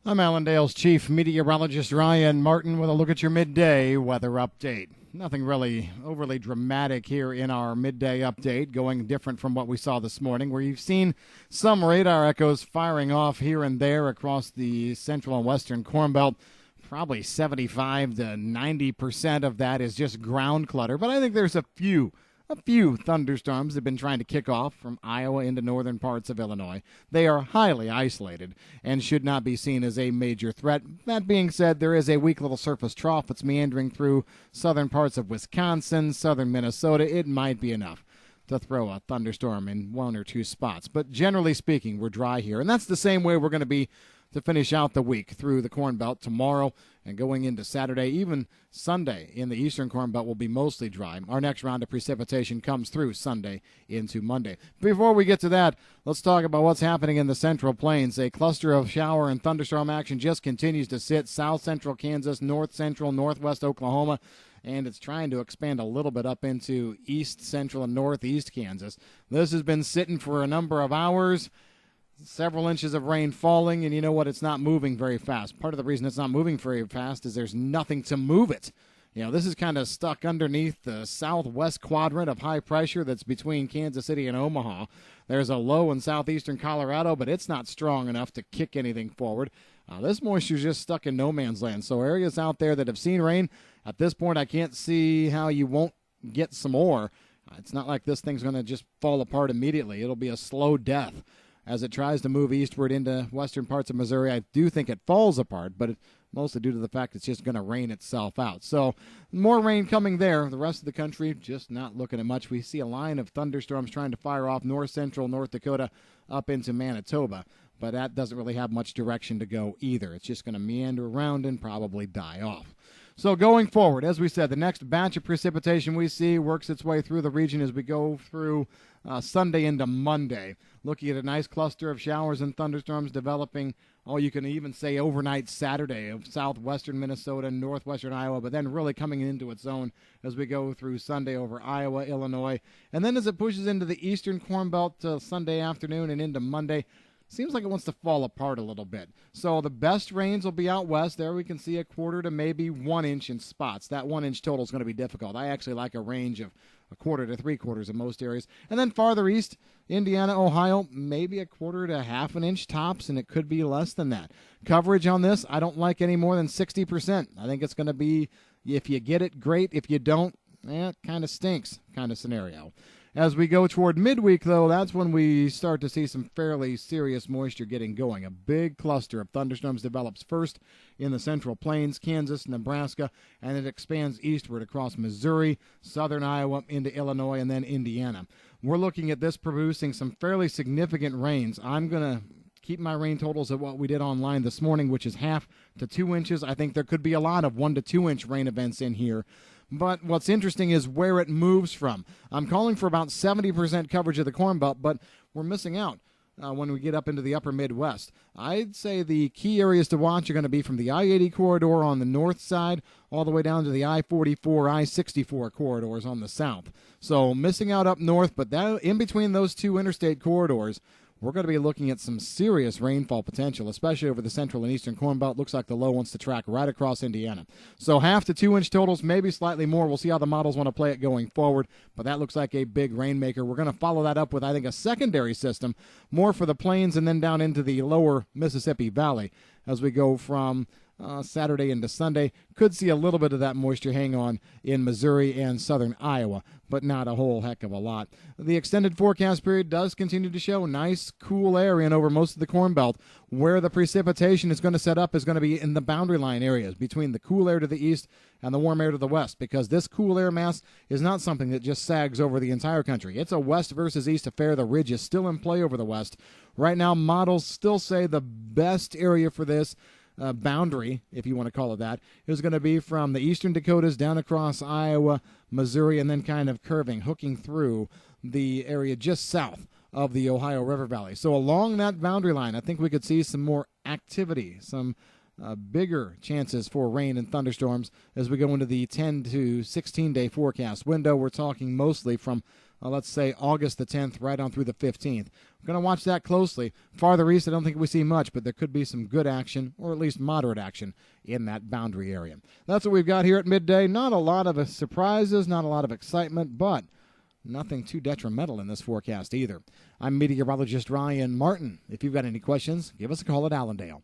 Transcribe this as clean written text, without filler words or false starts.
I'm Allendale's chief meteorologist Ryan Martin with a look at your midday weather update. Nothing really overly dramatic here in our midday update, going different from what we saw this morning, where you've seen some radar echoes firing off here and there across the central and western Corn Belt. Probably 75 to 90% of that is just ground clutter, but I think there's a few thunderstorms that have been trying to kick off from Iowa into northern parts of Illinois. They are highly isolated and should not be seen as a major threat. That being said, there is a weak little surface trough that's meandering through southern parts of Wisconsin, southern Minnesota. It might be enough to throw a thunderstorm in one or two spots. But generally speaking, we're dry here, and that's the same way we're going to be to finish out the week through the Corn Belt tomorrow and going into Saturday. Even Sunday in the eastern Corn Belt will be mostly dry. Our next round of precipitation comes through Sunday into Monday. Before we get to that, let's talk about what's happening in the Central Plains. A cluster of shower and thunderstorm action just continues to sit south central Kansas, north central, northwest Oklahoma, and it's trying to expand a little bit up into east central and northeast Kansas. This has been sitting for a number of hours. Several inches of rain falling, and you know what? It's not moving very fast. Part of the reason it's not moving very fast is there's nothing to move it. You know, this is kind of stuck underneath the southwest quadrant of high pressure that's between Kansas City and Omaha. There's a low in southeastern Colorado, but it's not strong enough to kick anything forward. This moisture's just stuck in no man's land. So areas out there that have seen rain, at this point I can't see how you won't get some more. It's not like this thing's going to just fall apart immediately. It'll be a slow death. As it tries to move eastward into western parts of Missouri, I do think it falls apart, but it's mostly due to the fact it's just going to rain itself out. So more rain coming there. The rest of the country just not looking at much. We see a line of thunderstorms trying to fire off north central North Dakota up into Manitoba, but that doesn't really have much direction to go either. It's just going to meander around and probably die off. So going forward, as we said, the next batch of precipitation we see works its way through the region as we go through Sunday into Monday. Looking at a nice cluster of showers and thunderstorms developing, you can even say overnight Saturday of southwestern Minnesota, northwestern Iowa, but then really coming into its own as we go through Sunday over Iowa, Illinois. And then as it pushes into the eastern Corn Belt Sunday afternoon and into Monday, seems like it wants to fall apart a little bit. So the best rains will be out west. There we can see a quarter to maybe 1 inch in spots. That 1 inch total is going to be difficult. I actually like a range of a quarter to 3/4 in most areas. And then farther east, Indiana, Ohio, maybe a quarter to half an inch tops, and it could be less than that. Coverage on this, I don't like any more than 60%. I think it's going to be, if you get it, great. If you don't, it kind of stinks kind of scenario. As we go toward midweek, though, that's when we start to see some fairly serious moisture getting going. A big cluster of thunderstorms develops first in the Central Plains, Kansas, Nebraska, and it expands eastward across Missouri, southern Iowa, into Illinois, and then Indiana. We're looking at this producing some fairly significant rains. I'm going to keep my rain totals at what we did online this morning, which is 1/2 to 2 inches. I think there could be a lot of 1 to 2 inch rain events in here. But what's interesting is where it moves from. I'm calling for about 70% coverage of the Corn Belt, but we're missing out when we get up into the upper Midwest. I'd say the key areas to watch are going to be from the I-80 corridor on the north side all the way down to the I-44, I-64 corridors on the south. So missing out up north, but that, in between those two interstate corridors, we're going to be looking at some serious rainfall potential, especially over the central and eastern Corn Belt. Looks like the low wants to track right across Indiana. So 1/2 to 2 inch totals, maybe slightly more. We'll see how the models want to play it going forward, but that looks like a big rainmaker. We're going to follow that up with, I think, a secondary system, more for the plains and then down into the lower Mississippi Valley as we go from Saturday into Sunday. Could see a little bit of that moisture hang on in Missouri and southern Iowa, but not a whole heck of a lot. The extended forecast period does continue to show nice cool air in over most of the Corn Belt. Where the precipitation is going to set up is going to be in the boundary line areas between the cool air to the east and the warm air to the west, because this cool air mass is not something that just sags over the entire country. It's a west versus east affair. The ridge is still in play over the west. Right now, models still say the best area for this boundary, if you want to call it that, is going to be from the eastern Dakotas down across Iowa, Missouri, and then kind of curving, hooking through the area just south of the Ohio River Valley. So along that boundary line, I think we could see some more activity, some bigger chances for rain and thunderstorms as we go into the 10 to 16 day forecast window. We're talking mostly from let's say August the 10th right on through the 15th. We're going to watch that closely. Farther east, I don't think we see much, but there could be some good action, or at least moderate action, in that boundary area. That's what we've got here at midday. Not a lot of surprises, not a lot of excitement, but nothing too detrimental in this forecast either. I'm meteorologist Ryan Martin. If you've got any questions, give us a call at Allendale.